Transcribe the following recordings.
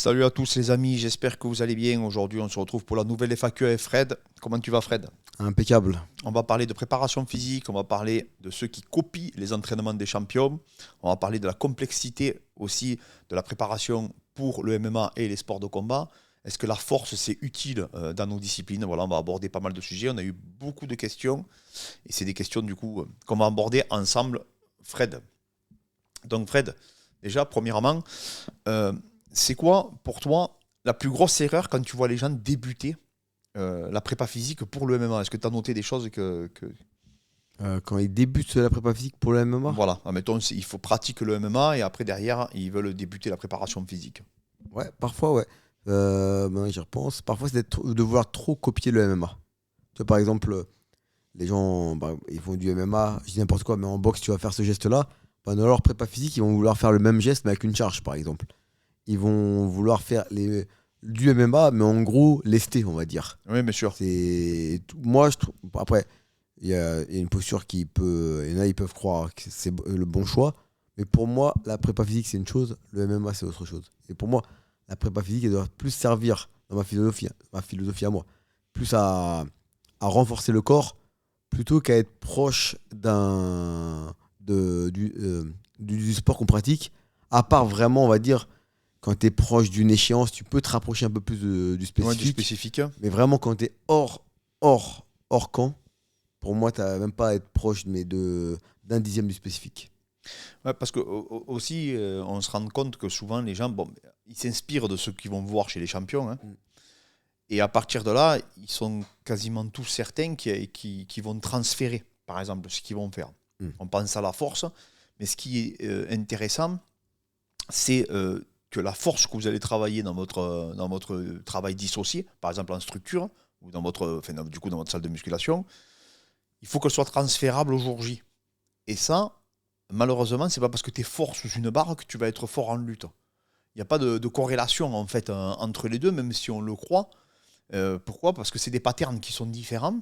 Salut à tous les amis, j'espère que vous allez bien. Aujourd'hui, on se retrouve pour la nouvelle FAQ avec Fred. Comment tu vas, Fred? Impeccable. On va parler de préparation physique, on va parler de ceux qui copient les entraînements des champions, on va parler de la complexité aussi de la préparation pour le MMA et les sports de combat. Est-ce que la force, c'est utile dans nos disciplines? Voilà, on va aborder pas mal de sujets. On a eu beaucoup de questions et c'est des questions du coup qu'on va aborder ensemble, Fred. Donc, Fred, déjà, premièrement, euh, c'est quoi pour toi la plus grosse erreur quand tu vois les gens débuter la prépa physique pour le MMA? Est-ce que tu as noté des choses Quand ils débutent la prépa physique pour le MMA. Voilà, admettons, il faut pratiquer le MMA et après derrière, ils veulent débuter la préparation physique. Ouais, parfois, ouais. Maintenant que j'y repense. Parfois, c'est de vouloir trop copier le MMA. Tu vois, par exemple, les gens, bah, ils font du MMA, je dis n'importe quoi, mais en boxe, tu vas faire ce geste-là. Bah, dans leur prépa physique, ils vont vouloir faire le même geste, mais avec une charge, par exemple. Ils vont vouloir faire du MMA, mais en gros, lesté, on va dire. Oui, bien sûr. Moi, je trouve. Après, il y a une posture qui peut. Il y en a, ils peuvent croire que c'est le bon choix. Mais pour moi, la prépa physique, c'est une chose. Le MMA, c'est autre chose. Et pour moi, la prépa physique, elle doit plus servir, dans ma philosophie à moi, plus à renforcer le corps, plutôt qu'à être proche du sport qu'on pratique. À part vraiment, on va dire, quand tu es proche d'une échéance, tu peux te rapprocher un peu plus du Ouais, du spécifique. spécifique. Mais vraiment, quand tu es hors camp, pour moi, tu n'as même pas à être proche d'un dixième du spécifique. Ouais, parce que aussi, on se rend compte que souvent les gens, bon, ils s'inspirent de ce qu'ils vont voir chez les champions, hein. Mm. Et à partir de là, ils sont quasiment tous certains qui vont transférer, par exemple, ce qu'ils vont faire. Mm. On pense à la force, mais ce qui est intéressant, c'est que la force que vous allez travailler dans votre travail dissocié, par exemple en structure, ou dans votre, enfin, du coup dans votre salle de musculation, il faut qu'elle soit transférable au jour J. Et ça, malheureusement, c'est pas parce que tu es fort sous une barre que tu vas être fort en lutte. Il n'y a pas de corrélation en fait entre les deux, même si on le croit. Pourquoi? Parce que c'est des patterns qui sont différents.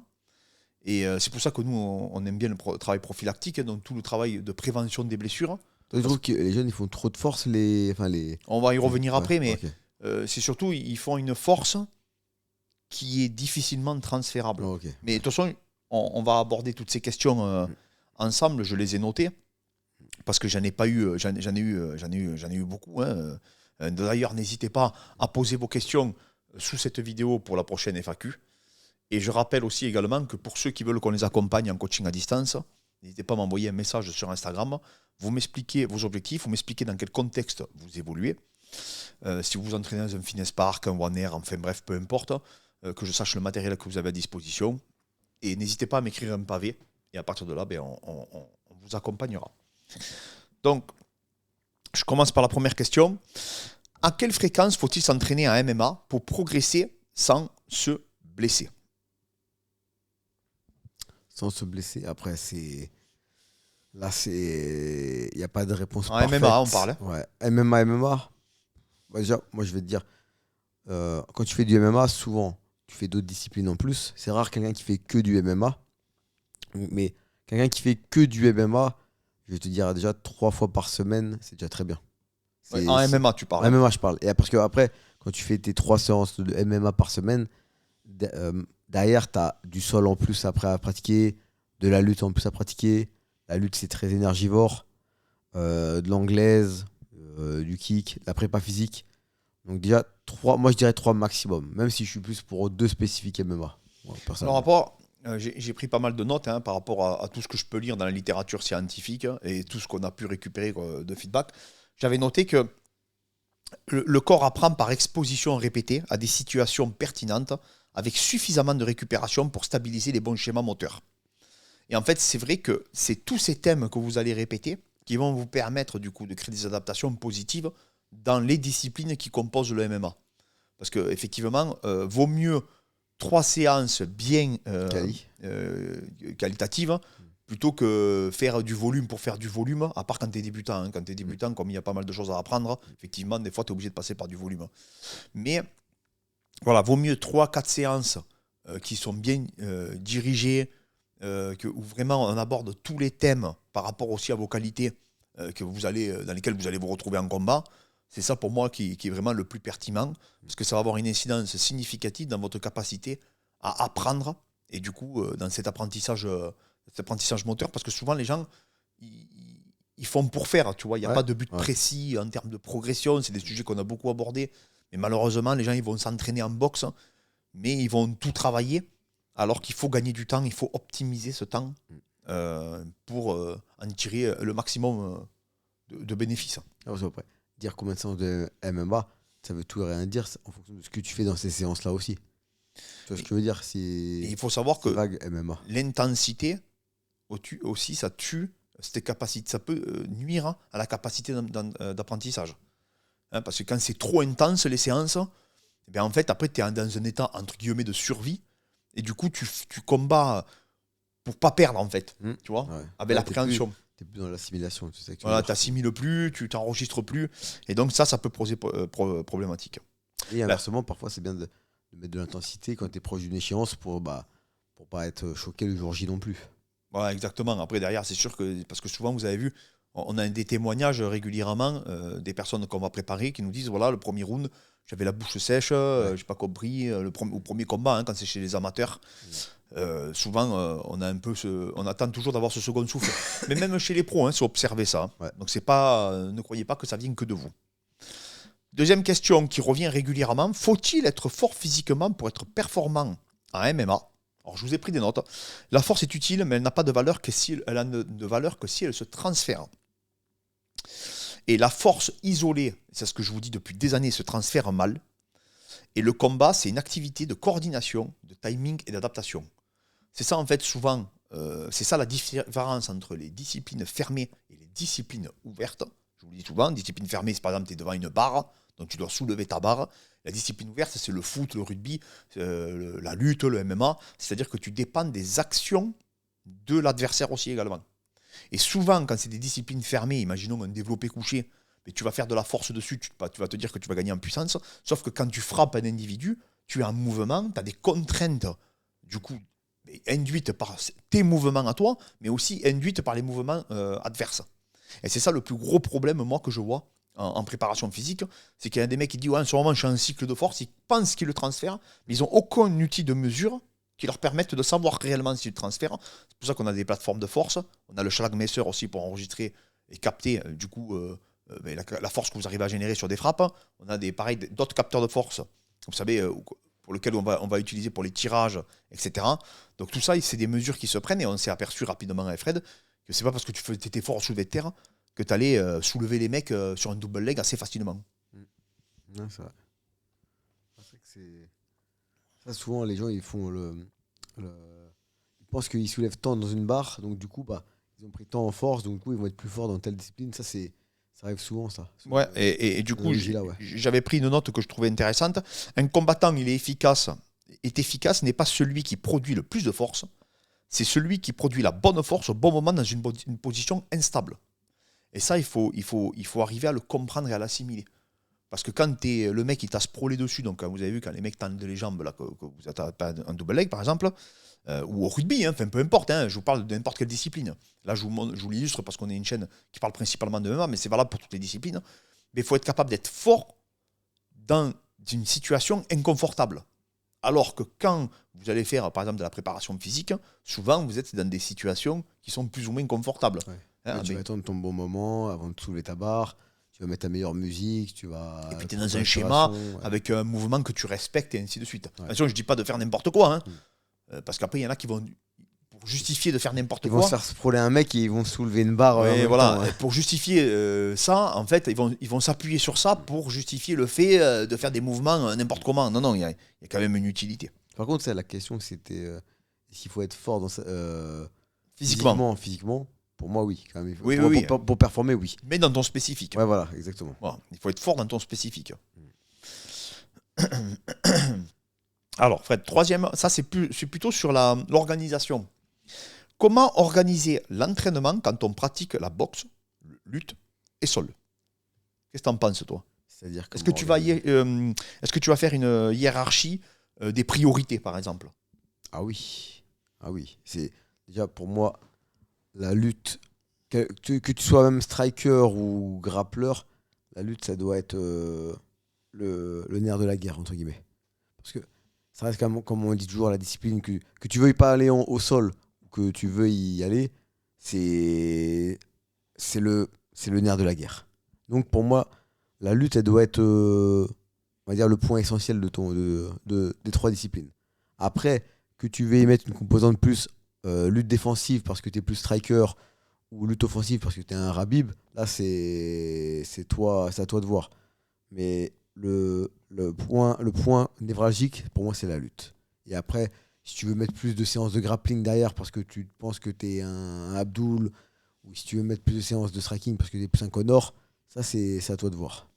Et c'est pour ça que nous, on aime bien le travail prophylactique, hein, donc tout le travail de prévention des blessures. Toi, je Parce trouve que les jeunes, ils font trop de force. qu'on va y revenir Ouais, après, mais ok. c'est surtout, ils font une force qui est difficilement transférable. Ok. Mais de toute façon, on va aborder toutes ces questions Mm. ensemble, je les ai notées, parce que j'en ai pas eu, j'en ai eu beaucoup, hein. D'ailleurs, n'hésitez pas à poser vos questions sous cette vidéo pour la prochaine FAQ. Et je rappelle aussi également que pour ceux qui veulent qu'on les accompagne en coaching à distance, n'hésitez pas à m'envoyer un message sur Instagram. Vous m'expliquez vos objectifs, vous m'expliquez dans quel contexte vous évoluez. Si vous vous entraînez dans un fitness park, un one air, enfin bref, peu importe, que je sache le matériel que vous avez à disposition. Et n'hésitez pas à m'écrire un pavé. Et à partir de là, ben, on vous accompagnera. Donc, je commence par la première question. À quelle fréquence faut-il s'entraîner en MMA pour progresser sans se blesser? Sans se blesser. Après, c'est. Là, c'est. Il n'y a pas de réponse En MMA, on parfaite. parle, hein. Ouais. MMA. Bah, déjà, moi, je vais te dire. Quand tu fais du MMA, souvent, tu fais d'autres disciplines en plus. C'est rare quelqu'un qui fait que du MMA. Mais quelqu'un qui fait que du MMA, je vais te dire déjà 3 fois par semaine, c'est déjà très bien. Ouais, C'est, en c'est- MMA, tu parles, En hein. MMA, je parle. Et parce que après, quand tu fais tes 3 séances de MMA par semaine, derrière, tu as du sol en plus après à pratiquer, de la lutte en plus à pratiquer. La lutte, c'est très énergivore. De l'anglaise, du kick, de la prépa physique. Donc déjà, moi je dirais 3 maximum, même si je suis plus pour 2 spécifiques MMA, moi, Alors, personnellement. rapport, j'ai pris pas mal de notes, hein, par rapport à tout ce que je peux lire dans la littérature scientifique, hein, et tout ce qu'on a pu récupérer de feedback. J'avais noté que le corps apprend par exposition répétée à des situations pertinentes avec suffisamment de récupération pour stabiliser les bons schémas moteurs. Et en fait, c'est vrai que c'est tous ces thèmes que vous allez répéter qui vont vous permettre du coup de créer des adaptations positives dans les disciplines qui composent le MMA. Parce qu'effectivement, vaut mieux 3 séances bien Kali. qualitatives plutôt que faire du volume pour faire du volume, à part quand tu es débutant, hein. Quand tu es Mm. débutant, comme il y a pas mal de choses à apprendre, effectivement, des fois, tu es obligé de passer par du volume. Mais voilà, vaut mieux 3 4 séances qui sont bien dirigées, où vraiment on aborde tous les thèmes par rapport aussi à vos qualités dans lesquelles vous allez vous retrouver en combat, C'est ça pour moi qui est vraiment le plus pertinent, parce que ça va avoir une incidence significative dans votre capacité à apprendre, et du coup, dans cet apprentissage moteur, parce que souvent les gens, ils font pour faire, tu vois, il n'y a pas de but précis en termes de progression, c'est des sujets qu'on a beaucoup abordés, mais malheureusement, les gens, ils vont s'entraîner en boxe, mais ils vont tout travailler, alors qu'il faut gagner du temps, il faut optimiser ce temps pour en tirer le maximum de bénéfices. Alors, après, dire combien de séances de MMA, ça veut tout et rien dire en fonction de ce que tu fais dans ces séances-là aussi. Tu vois ce que je veux dire, il faut savoir que vague, MMA. L'intensité aussi, ça tue tes capacités, ça peut nuire à la capacité d'apprentissage. Hein, parce que quand c'est trop intense, les séances, eh bien, en fait, après, tu es dans un état, entre guillemets, de survie, et du coup, tu combats pour pas perdre, en fait, tu vois, avec l'appréhension. Tu n'es plus dans l'assimilation. Tu n'assimiles plus, tu t'enregistres plus, et donc ça peut poser problématique. Et inversement, parfois, c'est bien de mettre de l'intensité quand tu es proche d'une échéance pour pas être choqué le jour J non plus. Ouais, exactement. Après, derrière, c'est sûr que, parce que souvent, vous avez vu, on a des témoignages régulièrement des personnes qu'on va préparer qui nous disent, voilà, le premier round, j'avais la bouche sèche, je n'ai pas compris, au premier combat, hein, quand c'est chez les amateurs, souvent, on attend toujours d'avoir ce second souffle. Mais même chez les pros, hein, c'est observé ça. Ouais. Donc, ne croyez pas que ça vient que de vous. Deuxième question qui revient régulièrement, faut-il être fort physiquement pour être performant en MMA ? Alors, je vous ai pris des notes. La force est utile, mais elle n'a pas de valeur elle a de valeur que si elle se transfère. Et la force isolée, c'est ce que je vous dis depuis des années, se transfère mal. Et le combat, c'est une activité de coordination, de timing et d'adaptation. C'est ça, en fait, souvent, c'est ça la différence entre les disciplines fermées et les disciplines ouvertes. Je vous le dis souvent, discipline fermée, c'est par exemple, tu es devant une barre, donc tu dois soulever ta barre. La discipline ouverte, c'est le foot, le rugby, la lutte, le MMA. C'est-à-dire que tu dépends des actions de l'adversaire aussi également. Et souvent, quand c'est des disciplines fermées, imaginons un développé couché, mais tu vas faire de la force dessus, tu vas te dire que tu vas gagner en puissance, sauf que quand tu frappes un individu, tu es en mouvement, tu as des contraintes, du coup, induites par tes mouvements à toi, mais aussi induites par les mouvements adverses. Et c'est ça le plus gros problème, moi, que je vois en préparation physique, c'est qu'il y a des mecs qui disent ouais, en ce moment je suis en cycle de force, ils pensent qu'ils le transfèrent, mais ils n'ont aucun outil de mesure qui leur permettent de savoir réellement s'ils le transfèrent. C'est pour ça qu'on a des plateformes de force, on a le Schlagmesser aussi pour enregistrer et capter du coup la force que vous arrivez à générer sur des frappes. On a d'autres capteurs de force, vous savez, pour lesquels on va utiliser pour les tirages, etc. Donc tout ça, c'est des mesures qui se prennent et on s'est aperçu rapidement avec Fred que c'est pas parce que tu étais fort au soulevé de terre que tu allais soulever les mecs sur un double leg assez facilement. Non, c'est vrai. C'est vrai que ça, souvent, les gens, ils font ils pensent qu'ils soulèvent tant dans une barre, donc du coup, ils ont pris tant en force, donc du coup, ils vont être plus forts dans telle discipline. Ça arrive souvent, ça. Ouais, et du coup, j'avais pris une note que je trouvais intéressante. Un combattant, est efficace, n'est pas celui qui produit le plus de force, c'est celui qui produit la bonne force au bon moment dans une position instable. Et ça, il faut arriver à le comprendre et à l'assimiler. Parce que quand le mec il t'a sprolé dessus, donc vous avez vu quand les mecs tendent les jambes, là, que vous êtes un double leg par exemple, ou au rugby, hein, peu importe, hein, je vous parle de n'importe quelle discipline. Là, je vous l'illustre parce qu'on est une chaîne qui parle principalement de MMA, mais c'est valable pour toutes les disciplines. Mais il faut être capable d'être fort dans une situation inconfortable. Alors que quand vous allez faire, par exemple, de la préparation physique, souvent, vous êtes dans des situations qui sont plus ou moins confortables. Ouais. Tu vas attendre ton bon moment avant de soulever ta barre, tu vas mettre ta meilleure musique, tu vas... Et puis tu es dans un schéma avec un mouvement que tu respectes et ainsi de suite. Ouais. Attention, je ne dis pas de faire n'importe quoi, hein, parce qu'après, il y en a qui vont, pour justifier de faire n'importe quoi... Ils vont se faire sprawler un mec et ils vont soulever une barre. Ouais, voilà. Temps, ouais. Pour justifier ça, en fait, ils vont s'appuyer sur ça pour justifier le fait de faire des mouvements n'importe comment. Non, il y a quand même une utilité. Par contre, c'est la question, c'était s'il faut être fort dans physiquement. Pour moi, oui. Quand même. Pour performer, oui. Mais dans ton spécifique. Ouais, voilà, exactement. Voilà. Il faut être fort dans ton spécifique. Alors, Fred, troisième, ça c'est plutôt sur l'organisation. Comment organiser l'entraînement quand on pratique la boxe, lutte et sol ? Qu'est-ce que tu en penses, toi ? C'est-à-dire est-ce que tu vas faire une hiérarchie des priorités, par exemple ? Ah oui. C'est déjà pour moi la lutte, que tu sois même striker ou grappleur, la lutte, ça doit être le nerf de la guerre, entre guillemets. Parce que ça reste, comme on dit toujours, la discipline, que tu veuilles pas aller au sol, ou que tu veuilles y aller, c'est le nerf de la guerre. Donc pour moi, la lutte, elle doit être, on va dire, le point essentiel des trois disciplines. Après, que tu veux y mettre une composante plus lutte défensive parce que tu es plus striker ou lutte offensive parce que tu es un Rabib, là, c'est à toi de voir. Mais le point névralgique, pour moi, c'est la lutte. Et après, si tu veux mettre plus de séances de grappling derrière parce que tu penses que tu es un Abdul, ou si tu veux mettre plus de séances de striking parce que tu es plus un Connor, ça, c'est à toi de voir.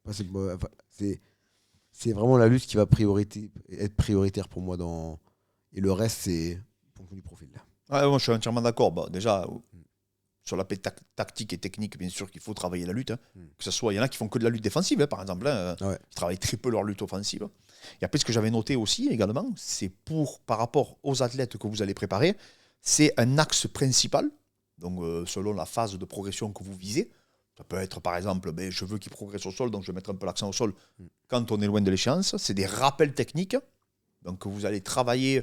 Enfin, c'est vraiment la lutte qui va être prioritaire pour moi. Et le reste, c'est fonction du profil. Ouais, moi, je suis entièrement d'accord. Bah, déjà, sur l'aspect tactique et technique, bien sûr qu'il faut travailler la lutte. Hein. Que ce soit, il y en a qui font que de la lutte défensive, hein, par exemple. Hein, Ouais. Ils travaillent très peu leur lutte offensive. Et après, ce que j'avais noté aussi également, c'est par rapport aux athlètes que vous allez préparer, c'est un axe principal. Donc, selon la phase de progression que vous visez. Ça peut être, par exemple, je veux qu'il progresse au sol, donc je vais mettre un peu l'accent au sol quand on est loin de l'échéance. C'est des rappels techniques. Donc, vous allez travailler.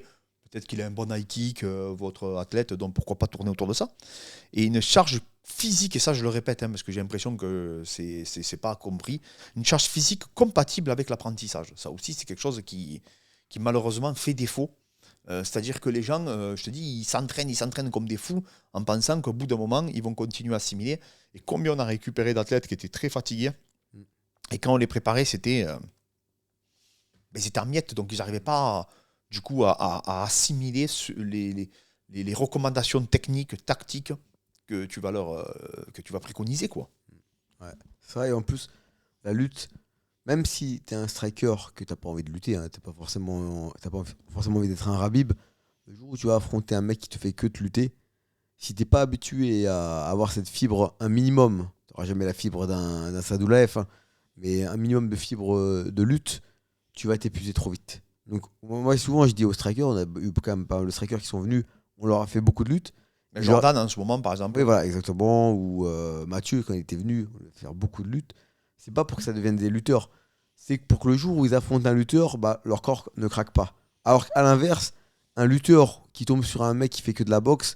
Peut-être qu'il a un bon high kick, votre athlète, donc pourquoi pas tourner autour de ça. Et une charge physique, et ça je le répète, hein, parce que j'ai l'impression que c'est pas compris, une charge physique compatible avec l'apprentissage. Ça aussi, c'est quelque chose qui malheureusement fait défaut. C'est-à-dire que les gens, je te dis, ils s'entraînent comme des fous en pensant qu'au bout d'un moment, ils vont continuer à assimiler. Et combien on a récupéré d'athlètes qui étaient très fatigués, et quand on les préparait, c'était en miettes, donc ils n'arrivaient pas du coup à assimiler les recommandations techniques, tactiques que tu vas préconiser, quoi. Ouais. C'est vrai, et en plus, la lutte, même si tu es un striker que tu n'as pas envie de lutter, hein, t'as pas forcément envie d'être un Rabib, le jour où tu vas affronter un mec qui te fait que te lutter, si t'es pas habitué à avoir cette fibre, un minimum, tu n'auras jamais la fibre d'un Sadoulaef, hein, mais un minimum de fibre de lutte, tu vas t'épuiser trop vite. Donc moi souvent je dis aux strikers, on a eu quand même pas mal de strikers qui sont venus, on leur a fait beaucoup de lutte. Mais Jordan, en ce moment, par exemple. Oui, voilà, exactement. Ou Mathieu, quand il était venu, on lui a fait faire beaucoup de luttes. C'est pas pour que ça devienne des lutteurs. C'est pour que le jour où ils affrontent un lutteur, bah, leur corps ne craque pas. Alors qu'à l'inverse, un lutteur qui tombe sur un mec qui fait que de la boxe,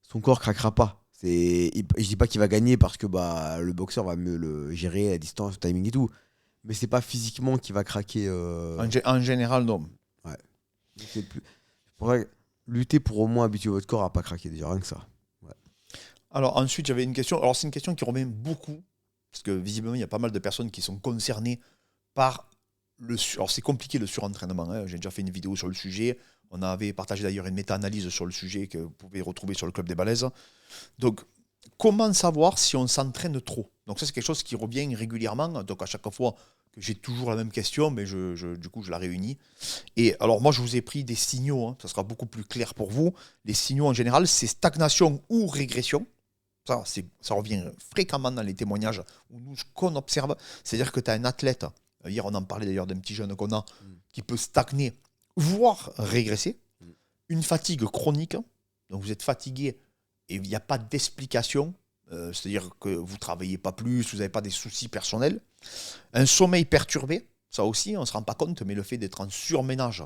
son corps craquera pas. Je dis pas qu'il va gagner parce que bah, le boxeur va mieux le gérer à distance, le timing et tout. Mais c'est pas physiquement qu'il va craquer. En général, non. Ouais. Faudrait lutter pour au moins habituer votre corps à pas craquer, déjà, rien que ça. Ouais. Alors ensuite, j'avais une question. Alors c'est une question qui revient beaucoup, parce que visiblement, il y a pas mal de personnes qui sont concernées par alors c'est compliqué le surentraînement. Hein. J'ai déjà fait une vidéo sur le sujet. On avait partagé d'ailleurs une méta-analyse sur le sujet que vous pouvez retrouver sur le Club des Balaises. Donc, comment savoir si on s'entraîne trop? Donc ça, c'est quelque chose qui revient régulièrement. Donc à chaque fois que j'ai toujours la même question, mais du coup, je la réunis. Et alors moi, je vous ai pris des signaux. Hein. Ça sera beaucoup plus clair pour vous. Les signaux, en général, c'est stagnation ou régression. Ça revient fréquemment dans les témoignages ou nous, ce qu'on observe. C'est-à-dire que tu as un athlète, hier on en parlait d'ailleurs d'un petit jeune qu'on a, qui peut stagner, voire régresser. Une fatigue chronique, donc vous êtes fatigué et il n'y a pas d'explication, c'est-à-dire que vous ne travaillez pas plus, vous n'avez pas des soucis personnels. Un sommeil perturbé, ça aussi on ne se rend pas compte, mais le fait d'être en surménage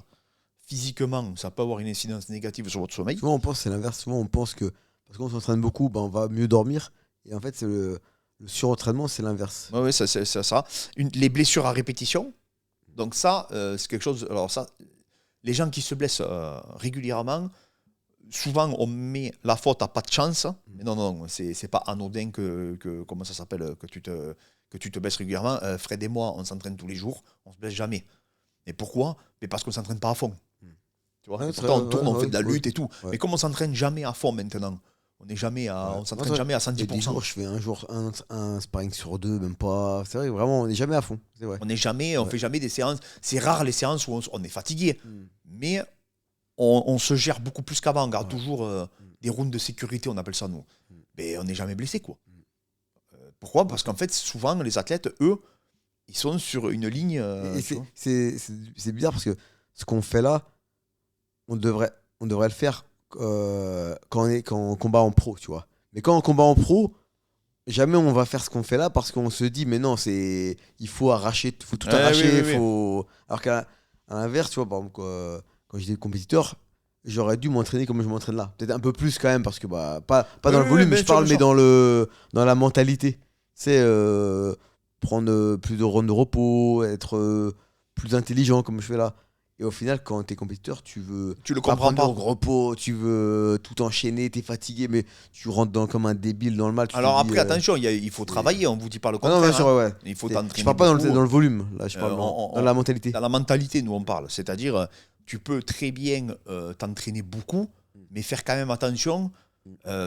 physiquement, ça peut avoir une incidence négative sur votre sommeil. Souvent on pense que c'est l'inverse, souvent on pense que parce qu'on s'entraîne beaucoup, bah, on va mieux dormir. Et en fait, c'est le surentraînement, c'est l'inverse. Oui, c'est ça. Les blessures à répétition, donc ça, c'est quelque chose. Alors, ça, les gens qui se blessent régulièrement, souvent on met la faute à pas de chance. Mais non, c'est pas anodin comment ça s'appelle, que tu te blesses régulièrement. Fred et moi, on s'entraîne tous les jours, on se blesse jamais. Et pourquoi? Mais parce qu'on s'entraîne pas à fond. Tu vois, pourtant, on tourne, on fait de la lutte et tout. Ouais. Mais comme on s'entraîne jamais à fond maintenant, on s'entraîne jamais à 110%. Il y a des jours, je fais un sparring sur deux, même pas. C'est vrai, vraiment, on n'est jamais à fond. C'est vrai. On fait jamais des séances. C'est rare les séances où on est fatigué. Mais on se gère beaucoup plus qu'avant. On garde toujours des rounds de sécurité, on appelle ça nous. Mais on n'est jamais blessé, quoi. Pourquoi? Parce qu'en fait, souvent, les athlètes, eux, ils sont sur une ligne. C'est bizarre parce que ce qu'on fait là, on devrait le faire quand on combat en pro, tu vois. Mais quand on combat en pro, jamais on va faire ce qu'on fait là parce qu'on se dit, mais non, il faut arracher, il faut tout arracher. Oui. Faut... Alors qu'à à l'inverse, tu vois, par exemple, quand j'étais compétiteur, j'aurais dû m'entraîner comme je m'entraîne là. Peut-être un peu plus quand même, parce que pas dans le volume, mais je parle, mais dans la mentalité. C'est prendre plus de rounds de repos, être plus intelligent comme je fais là. Et au final, quand t'es compétiteur, tu veux Tu le pas comprends prendre pas. de repos, tu veux tout enchaîner, t'es fatigué, mais tu rentres comme un débile dans le mal. Tu te Alors dis, après, attention, il faut c'est- travailler, on vous dit pas le ah non, bien contraire. sûr, Hein. ouais, ouais. Il faut Je t'entraîner parle pas beaucoup. dans le volume, là, je parle dans la mentalité. Dans la mentalité, nous on parle. C'est-à-dire, tu peux très bien t'entraîner beaucoup, mais faire quand même attention.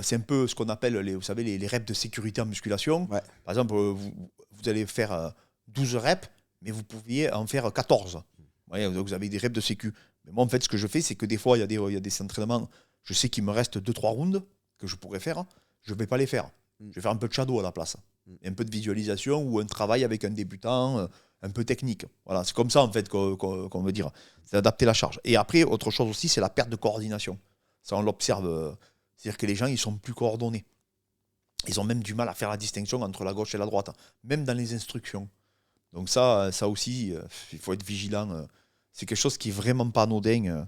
C'est un peu ce qu'on appelle vous savez, les reps de sécurité en musculation. Ouais. Par exemple, vous allez faire 12 reps, mais vous pouviez en faire 14. Vous avez des reps de sécu. Mais moi, en fait, ce que je fais, c'est que des fois, il y a des entraînements, je sais qu'il me reste 2-3 rounds que je pourrais faire, je ne vais pas les faire. Je vais faire un peu de shadow à la place. Un peu de visualisation ou un travail avec un débutant, un peu technique. Voilà, c'est comme ça, en fait, qu'on veut dire. C'est adapter la charge. Et après, autre chose aussi, c'est la perte de coordination. Ça, on l'observe. C'est-à-dire que les gens, ils sont plus coordonnés. Ils ont même du mal à faire la distinction entre la gauche et la droite, même dans les instructions. Donc ça aussi, il faut être vigilant. C'est quelque chose qui est vraiment pas anodin.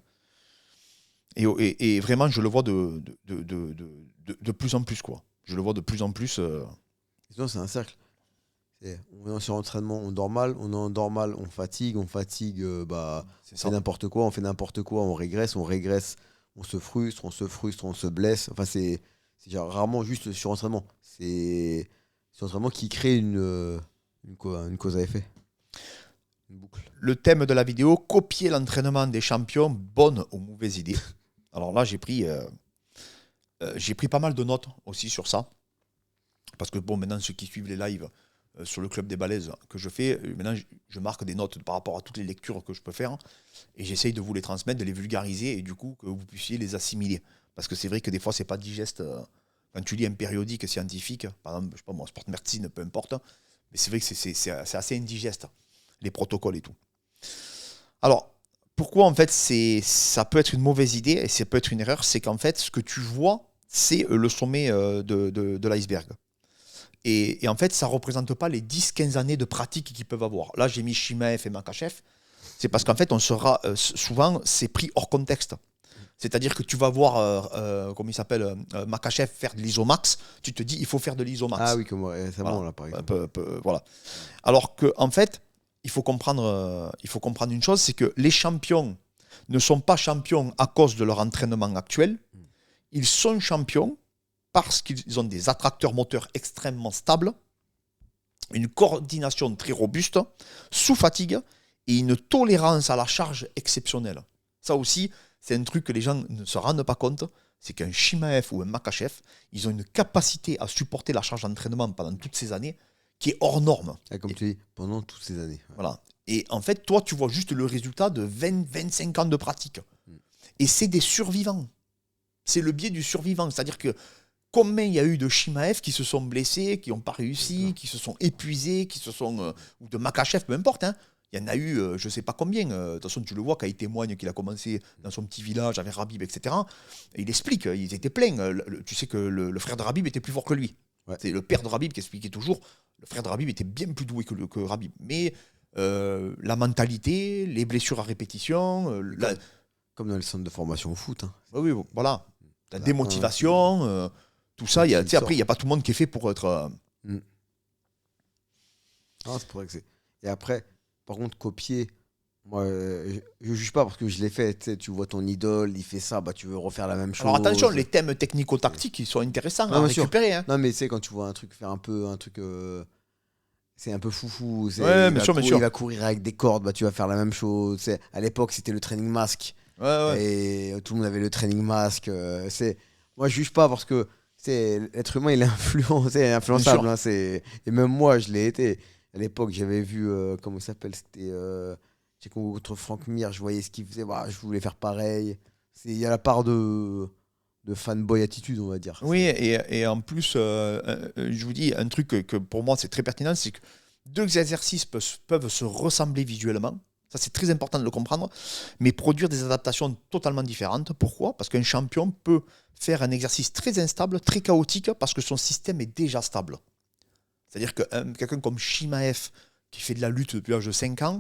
Et vraiment, je le vois de plus en plus, quoi. Je le vois de plus en plus. Sinon, c'est un cercle. On est sur entraînement, on dort mal, on fatigue, on C'est fait ça. n'importe quoi, on régresse, on se frustre, on se blesse. Enfin, c'est genre rarement juste le surentraînement. C'est le surentraînement qui crée une cause à effet. Une boucle. Le thème de la vidéo, copier l'entraînement des champions, bonne ou mauvaise idée. Alors là, j'ai pris pas mal de notes aussi sur ça. Parce que bon, maintenant, ceux qui suivent les lives sur le club des balaises que je fais, maintenant, je marque des notes par rapport à toutes les lectures que je peux faire. Et j'essaye de vous les transmettre, de les vulgariser et du coup, que vous puissiez les assimiler. Parce que c'est vrai que des fois, c'est pas digeste. Quand tu lis un périodique scientifique, par exemple, je sais pas moi, Sport Medicine, peu importe, mais c'est vrai que c'est assez indigeste, les protocoles et tout. Alors, pourquoi en fait ça peut être une mauvaise idée et ça peut être une erreur, c'est qu'en fait, ce que tu vois, c'est le sommet de l'iceberg. Et en fait, ça ne représente pas les 10-15 années de pratique qu'ils peuvent avoir. Là, j'ai mis Chimaev et Makachev. C'est parce qu'en fait, souvent, c'est pris hors contexte. C'est-à-dire que tu vas voir, comment il s'appelle, Makachev faire de l'isomax, tu te dis, il faut faire de l'isomax. Ah oui, comme récemment, Voilà. là, par exemple. Voilà. Alors qu'en fait, il faut comprendre une chose, c'est que les champions ne sont pas champions à cause de leur entraînement actuel. Ils sont champions parce qu'ils ont des attracteurs moteurs extrêmement stables, une coordination très robuste, sous fatigue et une tolérance à la charge exceptionnelle. Ça aussi, c'est un truc que les gens ne se rendent pas compte, c'est qu'un Chimaev ou un Makachev, ils ont une capacité à supporter la charge d'entraînement pendant toutes ces années qui est hors norme. Comme tu dis, pendant toutes ces années. Ouais. Voilà. Et en fait, toi, tu vois juste le résultat de 20-25 ans de pratique. Et c'est des survivants. C'est le biais du survivant. C'est-à-dire que combien il y a eu de Chimaev qui se sont blessés, qui n'ont pas réussi, qui se sont épuisés, ou de Makachev, peu importe. Hein. Il y en a eu, je ne sais pas combien. De toute façon, tu le vois quand il témoigne qu'il a commencé dans son petit village avec Rabib, etc. Et il explique, ils étaient pleins. Tu sais que le frère de Rabib était plus fort que lui. Ouais. C'est le père de Rabib qui expliquait toujours, le frère de Rabib était bien plus doué que Rabib. Mais la mentalité, les blessures à répétition, comme dans les centres de formation au foot. Hein. oui, voilà. La démotivation, tout ça. Après, il n'y a pas tout le monde qui est fait pour être. Ah, c'est pour ça que c'est. Et après, par contre, copier, moi, je juge pas parce que je l'ai fait. Tu vois ton idole, il fait ça, bah tu veux refaire la même chose. Alors attention, les thèmes technico-tactiques, ils sont intéressants à récupérer. Hein. Non, mais tu sais, quand tu vois un truc faire un truc. C'est un peu foufou. Ouais, bien sûr. Il va courir avec des cordes, bah tu vas faire la même chose. À l'époque, c'était le training mask. Ouais. Et tout le monde avait le training mask. Moi, je juge pas parce que l'être humain, il est influençable. Hein, et même moi, je l'ai été. À l'époque, j'avais vu, comment il s'appelle, c'était contre Franck Mir, je voyais ce qu'il faisait, je voulais faire pareil. Il y a la part de fanboy attitude, on va dire. Oui, et en plus, je vous dis un truc que pour moi c'est très pertinent, c'est que deux exercices peuvent se ressembler visuellement. Ça, c'est très important de le comprendre, mais produire des adaptations totalement différentes. Pourquoi ? Parce qu'un champion peut faire un exercice très instable, très chaotique, parce que son système est déjà stable. C'est-à-dire que quelqu'un comme Chimaev, qui fait de la lutte depuis l'âge de 5 ans,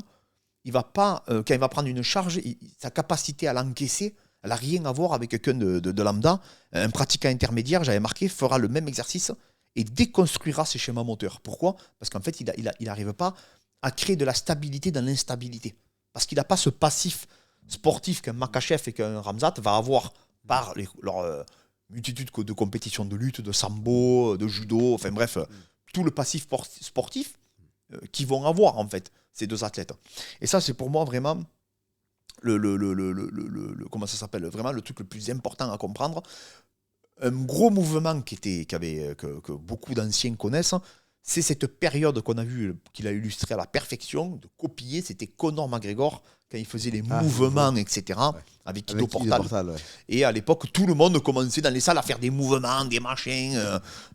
il va pas, quand il va prendre une charge, sa capacité à l'encaisser, elle n'a rien à voir avec quelqu'un de lambda. Un pratiquant intermédiaire, j'avais marqué, fera le même exercice et déconstruira ses schémas moteurs. Pourquoi ? Parce qu'en fait, il n'arrive pas à créer de la stabilité dans l'instabilité. Parce qu'il n'a pas ce passif sportif qu'un Makachev et qu'un Ramzat va avoir par leur multitude de compétitions de lutte, de sambo, de judo, enfin bref, tout le passif sportif qu'ils vont avoir en fait, ces deux athlètes. Et ça, c'est pour moi vraiment comment ça s'appelle, vraiment le truc le plus important à comprendre. Un gros mouvement que beaucoup d'anciens connaissent, c'est cette période qu'on a vue, qu'il a illustrée à la perfection, de copier, c'était Conor McGregor, quand il faisait les mouvements, etc., avec Ido Portal. Ouais. Et à l'époque, tout le monde commençait dans les salles à faire des mouvements, des machins,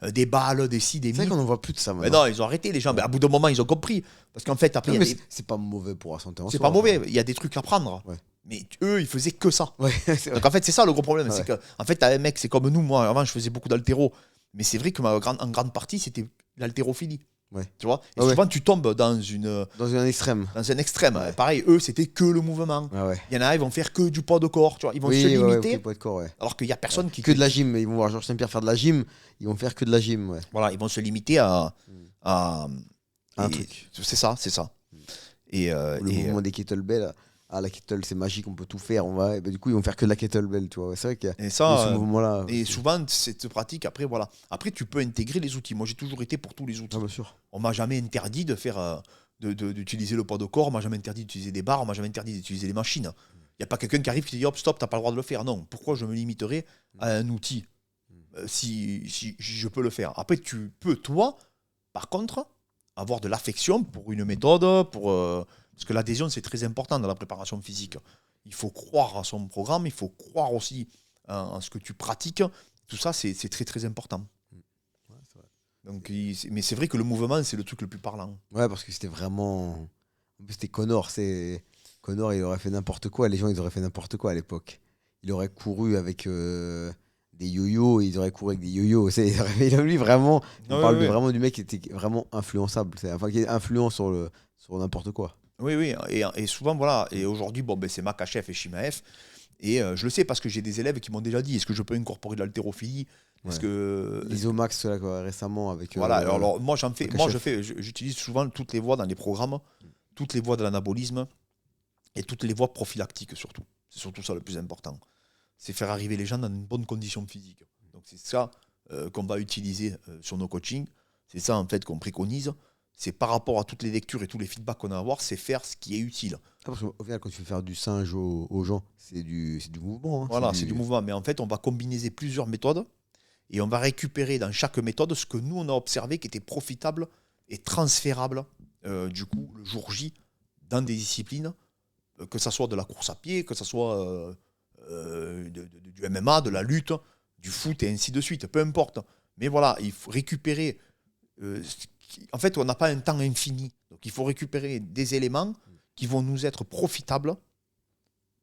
des balles, des ci, des mi. C'est vrai qu'on n'en voit plus de ça maintenant. Mais non, ils ont arrêté les gens. Mais à bout d'un moment, ils ont compris. Parce qu'en fait, après. C'est pas mauvais pour la santé en soi. C'est pas mauvais, il y a des trucs à prendre. Ouais. Mais eux, ils faisaient que ça. Ouais, donc en fait, c'est ça le gros problème. Ouais. C'est que, en fait, t'as un mec, c'est comme nous, moi, avant, je faisais beaucoup d'haltéro. Mais c'est vrai que en grande partie, c'était l'haltérophilie. Ouais. Tu vois, et souvent tu tombes dans un extrême. Dans un extrême. Ouais. Pareil, eux, c'était que le mouvement. Il y en a, ils vont faire que du poids de corps. Tu vois, ils vont se limiter. Poids de corps, alors qu'il y a personne qui. Que de la gym. Ils vont voir Georges Saint-Pierre faire de la gym. Ils vont faire que de la gym. Ouais. Voilà, ils vont se limiter à un truc. C'est ça. Et le mouvement des kettlebells. La kettle, c'est magique, on peut tout faire. Du coup, ils vont faire que de la kettlebell, tu vois. C'est vrai qu'il y a ce mouvement-là. Et souvent, cette pratique, après, voilà. Après, tu peux intégrer les outils. Moi, j'ai toujours été pour tous les outils. Ah, bien sûr. On m'a jamais interdit de faire, d'utiliser le poids de corps. On m'a jamais interdit d'utiliser des barres. On m'a jamais interdit d'utiliser les machines. Il n'y a pas quelqu'un qui arrive qui te dit hop, stop, t'as pas le droit de le faire. Non. Pourquoi je me limiterais à un outil si je peux le faire. Après, tu peux, toi, par contre, avoir de l'affection pour une méthode, parce que l'adhésion, c'est très important dans la préparation physique. Il faut croire à son programme, il faut croire aussi en ce que tu pratiques. Tout ça, c'est très, très important. Ouais, c'est vrai. Donc, mais c'est vrai que le mouvement, c'est le truc le plus parlant. Ouais, parce que c'était vraiment... En plus, c'était Conor. Conor, il aurait fait n'importe quoi. Les gens, ils auraient fait n'importe quoi à l'époque. Il aurait couru avec des yo-yo. Ils auraient couru avec des yo-yo. Lui, vraiment, on parle vraiment du mec qui était vraiment influençable. Enfin, qui est influent sur n'importe quoi. Oui, et souvent, voilà. Et aujourd'hui, c'est Makachev et Chimaev. Et je le sais parce que j'ai des élèves qui m'ont déjà dit, est-ce que je peux incorporer de l'haltérophilie ? L'Isomax, récemment, avec... Voilà, alors moi, j'utilise souvent toutes les voies dans les programmes, toutes les voies de l'anabolisme et toutes les voies prophylactiques surtout. C'est surtout ça le plus important. C'est faire arriver les gens dans une bonne condition physique. Donc c'est ça qu'on va utiliser sur nos coachings. C'est ça, en fait, qu'on préconise. C'est par rapport à toutes les lectures et tous les feedbacks qu'on a à avoir, c'est faire ce qui est utile. Parce qu'au final, quand tu fais faire du singe aux gens, c'est du mouvement. Voilà, c'est du mouvement. Mais en fait, on va combiner plusieurs méthodes et on va récupérer dans chaque méthode ce que nous, on a observé qui était profitable et transférable, du coup, le jour J, dans des disciplines, que ce soit de la course à pied, que ce soit du MMA, de la lutte, du foot et ainsi de suite, peu importe. Mais voilà, il faut récupérer... en fait, on n'a pas un temps infini. Donc, il faut récupérer des éléments qui vont nous être profitables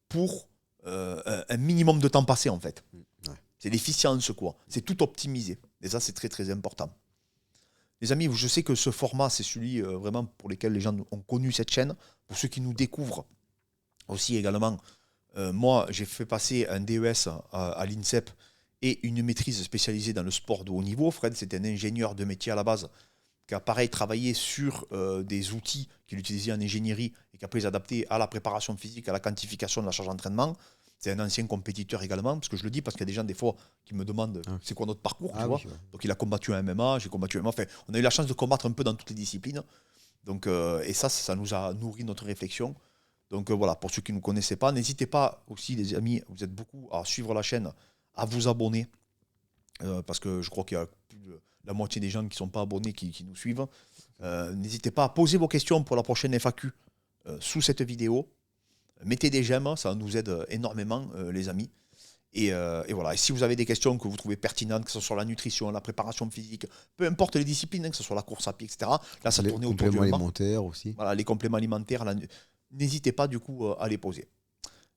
pour un minimum de temps passé, en fait. Ouais. C'est l'efficience, quoi. C'est tout optimisé. Et ça, c'est très, très important. Les amis, je sais que ce format, c'est celui vraiment pour lequel les gens ont connu cette chaîne. Pour ceux qui nous découvrent aussi également, moi, j'ai fait passer un DES à l'INSEP et une maîtrise spécialisée dans le sport de haut niveau. Fred, c'était un ingénieur de métier à la base qui a pareil travaillé sur des outils qu'il utilisait en ingénierie et qu'après il adapté à la préparation physique, à la quantification de la charge d'entraînement. C'est un ancien compétiteur également, parce que je le dis parce qu'il y a des gens des fois qui me demandent c'est quoi notre parcours, tu vois. Donc il a combattu un MMA, j'ai combattu un MMA. Enfin, on a eu la chance de combattre un peu dans toutes les disciplines. Donc, et ça nous a nourri notre réflexion. Donc voilà, pour ceux qui ne nous connaissaient pas, n'hésitez pas aussi les amis, vous êtes beaucoup à suivre la chaîne, à vous abonner, parce que je crois qu'il y a plus de la moitié des gens qui ne sont pas abonnés qui nous suivent. N'hésitez pas à poser vos questions pour la prochaine FAQ sous cette vidéo. Mettez des j'aime, ça nous aide énormément, les amis. Et voilà. Et si vous avez des questions que vous trouvez pertinentes, que ce soit sur la nutrition, la préparation physique, peu importe les disciplines, que ce soit la course à pied, etc. Là, ça tournait autour du compléments alimentaires aussi. Voilà, les compléments alimentaires. N'hésitez pas du coup à les poser.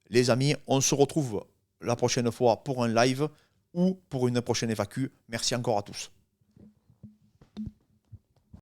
Les amis, on se retrouve la prochaine fois pour un live ou pour une prochaine FAQ. Merci encore à tous.